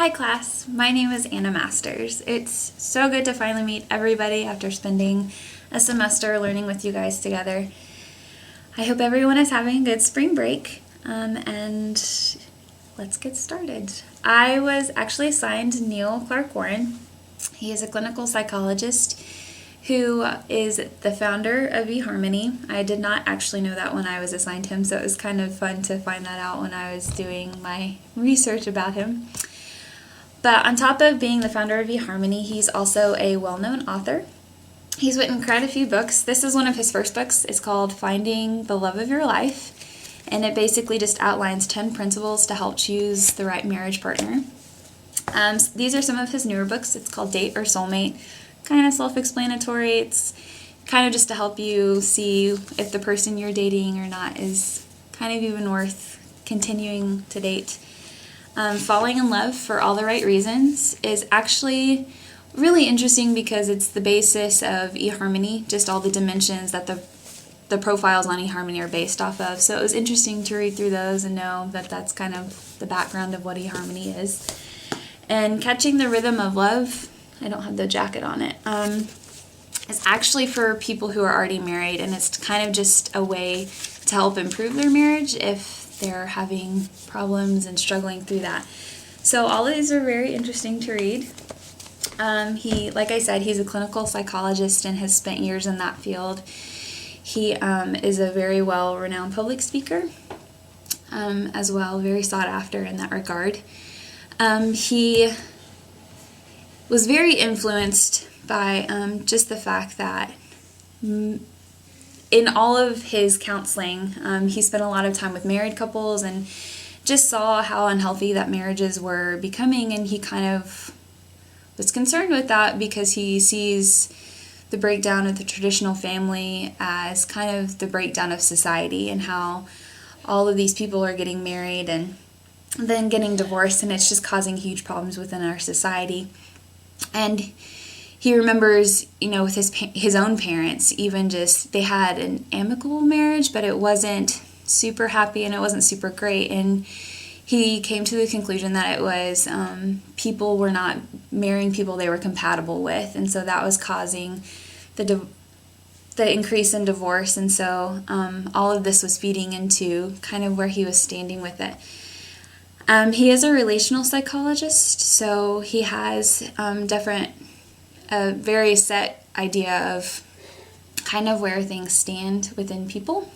Hi class, my name is Anna Masters. It's so good to finally meet everybody after spending a semester learning with you guys together. I hope everyone is having a good spring break, and let's get started. I was actually assigned Neil Clark Warren. He is a clinical psychologist who is the founder of eHarmony. I did not actually know that when I was assigned him, so it was kind of fun to find that out when I was doing my research about him. But on top of being the founder of eHarmony, he's also a well-known author. He's written quite a few books. This is one of his first books. It's called Finding the Love of Your Life, and it basically just outlines 10 principles to help choose the right marriage partner. These are some of his newer books. It's called Date or Soulmate. Kind of self-explanatory. It's kind of just to help you see if the person you're dating or not is kind of even worth continuing to date. Falling in Love for All the Right Reasons is actually really interesting because it's the basis of eHarmony, just all the dimensions that the profiles on eHarmony are based off of. So it was interesting to read through those and know that that's kind of the background of what eHarmony is. And Catching the Rhythm of Love, I don't have the jacket on it, it's actually for people who are already married, and it's kind of just a way to help improve their marriage if they're having problems and struggling through that. So all of these are very interesting to read. Like I said, he's a clinical psychologist and has spent years in that field. He is a very well-renowned public speaker as well, very sought after in that regard. He was very influenced by just the fact that in all of his counseling, he spent a lot of time with married couples and just saw how unhealthy that marriages were becoming, and he kind of was concerned with that because he sees the breakdown of the traditional family as kind of the breakdown of society, and how all of these people are getting married and then getting divorced, and it's just causing huge problems within our society. And he remembers, with his own parents, even just, they had an amicable marriage, but it wasn't super happy and it wasn't super great. And he came to the conclusion that it was people were not marrying people they were compatible with. And so that was causing the increase in divorce. And so all of this was feeding into kind of where he was standing with it. He is a relational psychologist, so he has a very set idea of kind of where things stand within people.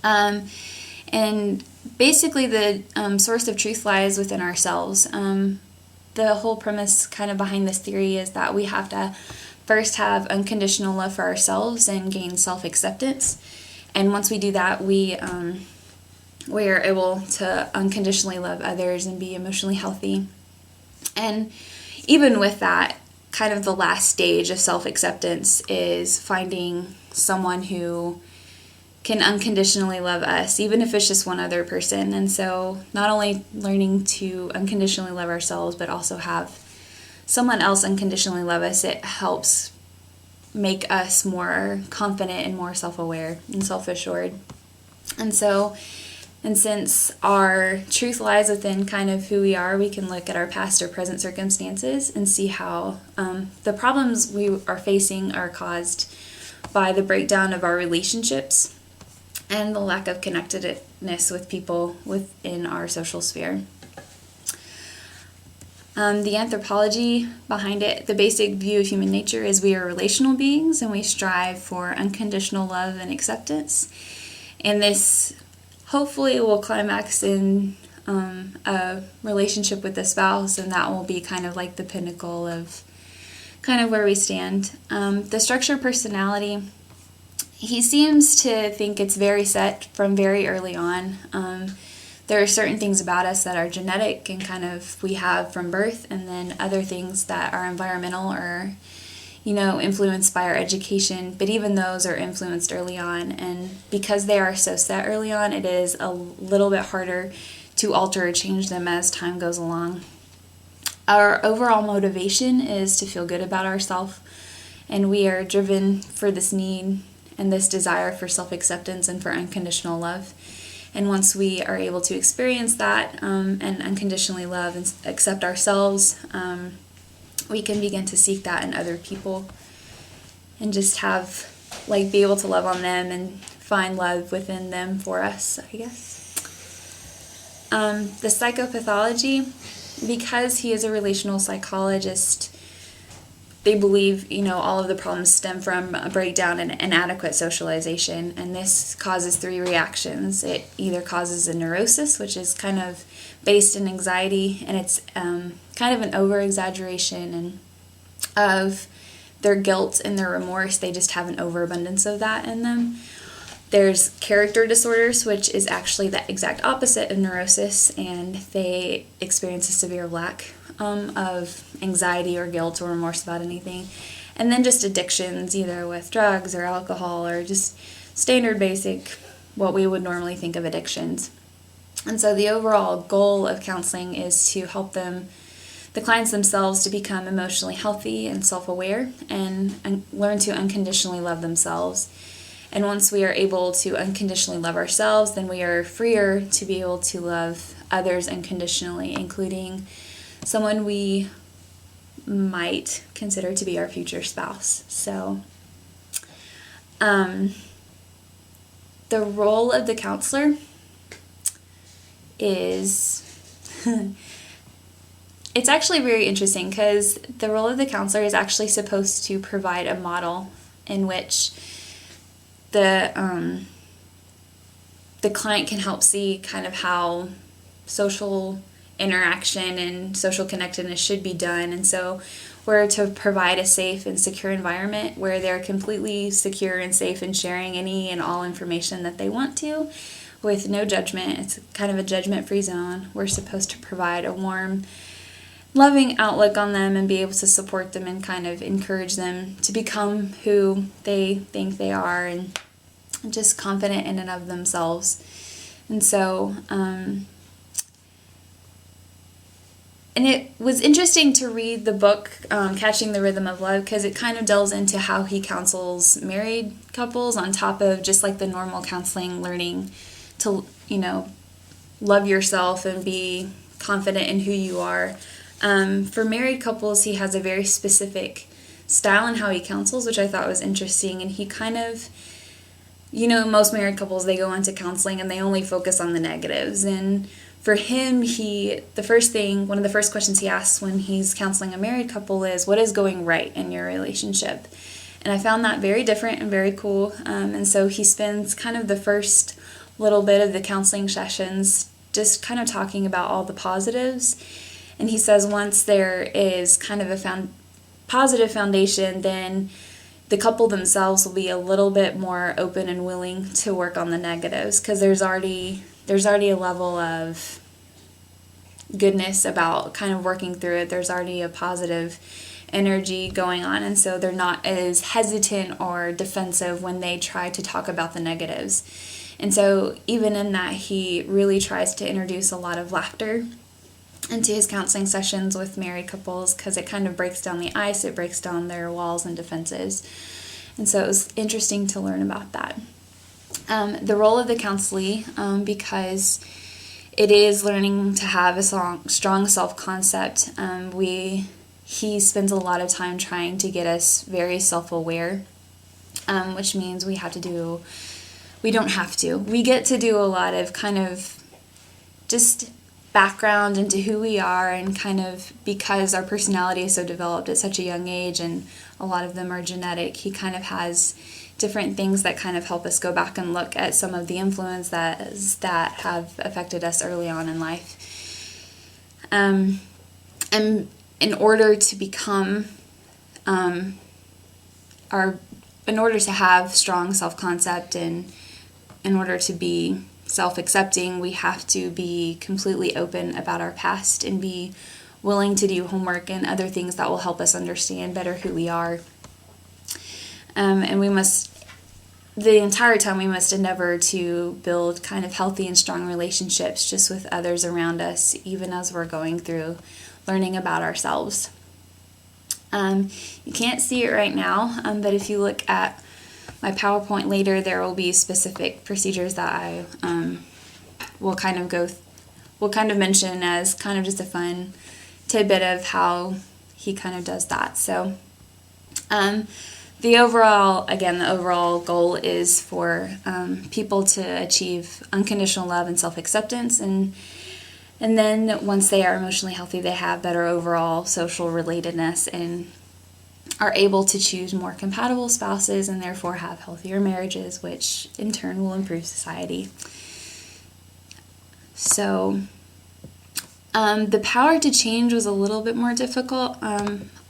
And basically the source of truth lies within ourselves. The whole premise kind of behind this theory is that we have to first have unconditional love for ourselves and gain self-acceptance. And once we do that, we are able to unconditionally love others and be emotionally healthy. And even with that, kind of the last stage of self-acceptance is finding someone who can unconditionally love us, even if it's just one other person. And so not only learning to unconditionally love ourselves, but also have someone else unconditionally love us, it helps make us more confident and more self-aware and self-assured. And since our truth lies within kind of who we are, we can look at our past or present circumstances and see how the problems we are facing are caused by the breakdown of our relationships and the lack of connectedness with people within our social sphere. The anthropology behind it, the basic view of human nature is we are relational beings and we strive for unconditional love and acceptance. And this hopefully will climax in a relationship with the spouse, and that will be kind of like the pinnacle of kind of where we stand. The structure personality, he seems to think it's very set from very early on. There are certain things about us that are genetic and kind of we have from birth, and then other things that are environmental or influenced by our education, but even those are influenced early on, and because they are so set early on, it is a little bit harder to alter or change them as time goes along. Our overall motivation is to feel good about ourselves, and we are driven for this need and this desire for self-acceptance and for unconditional love. And once we are able to experience that and unconditionally love and accept ourselves, we can begin to seek that in other people and just have, be able to love on them and find love within them for us, I guess. The psychopathology, because he is a relational psychologist, they believe, all of the problems stem from a breakdown in inadequate socialization, and this causes 3 reactions. It either causes a neurosis, which is kind of based in anxiety, and it's kind of an over-exaggeration of their guilt and their remorse. They just have an overabundance of that in them. There's character disorders, which is actually the exact opposite of neurosis, and they experience a severe lack of anxiety or guilt or remorse about anything. And then just addictions, either with drugs or alcohol or just standard basic, what we would normally think of addictions. And so the overall goal of counseling is to help the clients themselves, to become emotionally healthy and self-aware and learn to unconditionally love themselves. And once we are able to unconditionally love ourselves, then we are freer to be able to love others unconditionally, including someone we might consider to be our future spouse. So, the role of the counselor is, it's actually very interesting, because the role of the counselor is actually supposed to provide a model in which the client can help see kind of how social interaction and social connectedness should be done. And so we're to provide a safe and secure environment where they're completely secure and safe in sharing any and all information that they want to, with no judgment. It's kind of a judgment-free zone. We're supposed to provide a warm, loving outlook on them and be able to support them and kind of encourage them to become who they think they are and just confident in and of themselves. And so, and it was interesting to read the book, Catching the Rhythm of Love, because it kind of delves into how he counsels married couples on top of just the normal counseling, learning to, love yourself and be confident in who you are. For married couples, he has a very specific style in how he counsels, which I thought was interesting. And he kind of, most married couples, they go into counseling and they only focus on the negatives. And for him, one of the first questions he asks when he's counseling a married couple is, what is going right in your relationship? And I found that very different and very cool. And so he spends kind of the first little bit of the counseling sessions just kind of talking about all the positives. And he says once there is kind of a positive foundation, then the couple themselves will be a little bit more open and willing to work on the negatives, because there's already a level of goodness about kind of working through it. There's already a positive energy going on, and so they're not as hesitant or defensive when they try to talk about the negatives. And so even in that, he really tries to introduce a lot of laughter into his counseling sessions with married couples, because it kind of breaks down the ice, it breaks down their walls and defenses. And so it was interesting to learn about that. The role of the counselee, because it is learning to have a strong self-concept, he spends a lot of time trying to get us very self-aware, which means we get to do a lot of kind of just background into who we are, and kind of, because our personality is so developed at such a young age and a lot of them are genetic, he kind of has different things that kind of help us go back and look at some of the influences that have affected us early on in life. And in order to become, in order to have strong self-concept and in order to be self-accepting, we have to be completely open about our past and be willing to do homework and other things that will help us understand better who we are. And the entire time we must endeavor to build kind of healthy and strong relationships just with others around us, even as we're going through learning about ourselves. You can't see it right now, but if you look at my PowerPoint later, there will be specific procedures that I we'll kind of mention as kind of just a fun tidbit of how he kind of does that. So the overall goal is for people to achieve unconditional love and self-acceptance, and then once they are emotionally healthy, they have better overall social relatedness and are able to choose more compatible spouses and therefore have healthier marriages, which in turn will improve society. So the power to change was a little bit more difficult.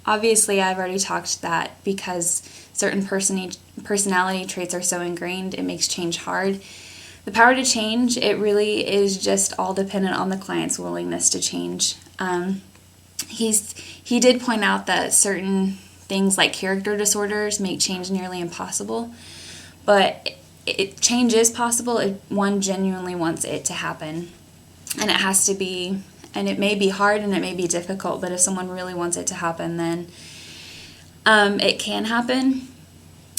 Obviously, I've already talked that because certain personality traits are so ingrained, it makes change hard. The power to change, it really is just all dependent on the client's willingness to change. He did point out that certain things like character disorders make change nearly impossible, but change is possible if one genuinely wants it to happen. And it has to be, and it may be hard and it may be difficult, but if someone really wants it to happen, then it can happen.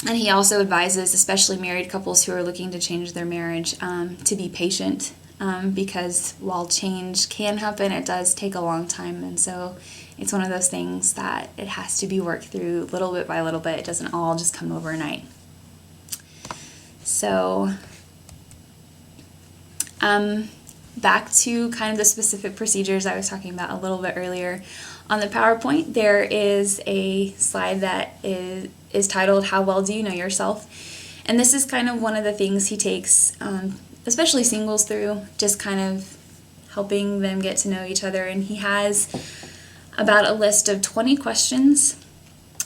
And he also advises, especially married couples who are looking to change their marriage, to be patient, because while change can happen, it does take a long time. And so it's one of those things that it has to be worked through little bit by little bit. It doesn't all just come overnight. So back to kind of the specific procedures I was talking about a little bit earlier. On the PowerPoint, there is a slide that is titled, How Well Do You Know Yourself? And this is kind of one of the things he takes, especially singles through, just kind of helping them get to know each other. And he has about a list of 20 questions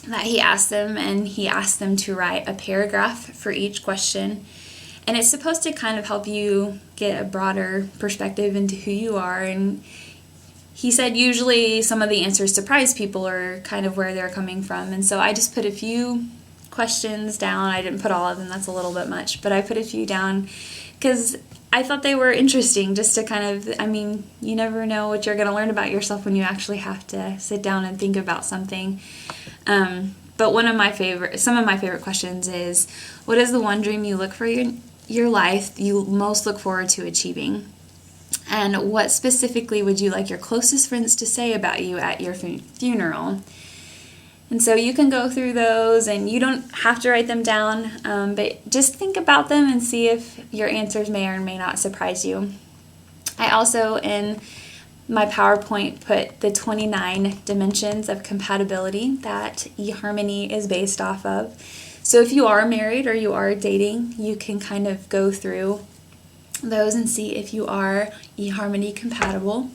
that he asks them, and he asks them to write a paragraph for each question. And it's supposed to kind of help you get a broader perspective into who you are. And he said usually some of the answers surprise people or kind of where they're coming from. And so I just put a few questions down. I didn't put all of them. That's a little bit much. But I put a few down because I thought they were interesting just to kind of, you never know what you're going to learn about yourself when you actually have to sit down and think about something. But some of my favorite questions is, what is the one dream you look for your life you most look forward to achieving? And what specifically would you like your closest friends to say about you at your funeral? And so you can go through those, and you don't have to write them down, but just think about them and see if your answers may or may not surprise you. I also, in my PowerPoint, put the 29 dimensions of compatibility that eHarmony is based off of. So if you are married or you are dating, you can kind of go through those and see if you are eHarmony compatible.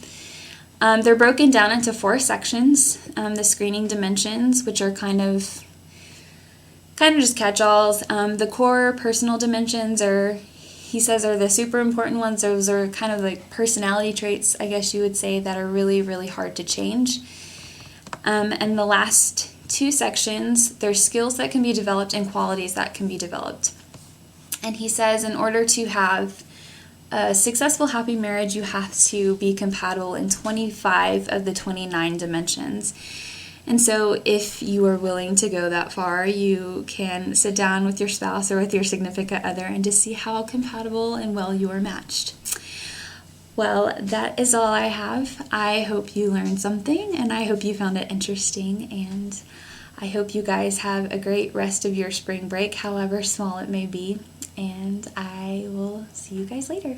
They're broken down into 4 sections. The screening dimensions, which are kind of just catch-alls. The core personal dimensions he says, are the super important ones. Those are kind of like personality traits, I guess you would say, that are really, really hard to change. And the last 2 sections, there's skills that can be developed and qualities that can be developed. And he says in order to have a successful, happy marriage, you have to be compatible in 25 of the 29 dimensions. And so if you are willing to go that far, you can sit down with your spouse or with your significant other and just see how compatible and well you are matched. Well, that is all I have. I hope you learned something, and I hope you found it interesting, and I hope you guys have a great rest of your spring break, however small it may be, and I will see you guys later.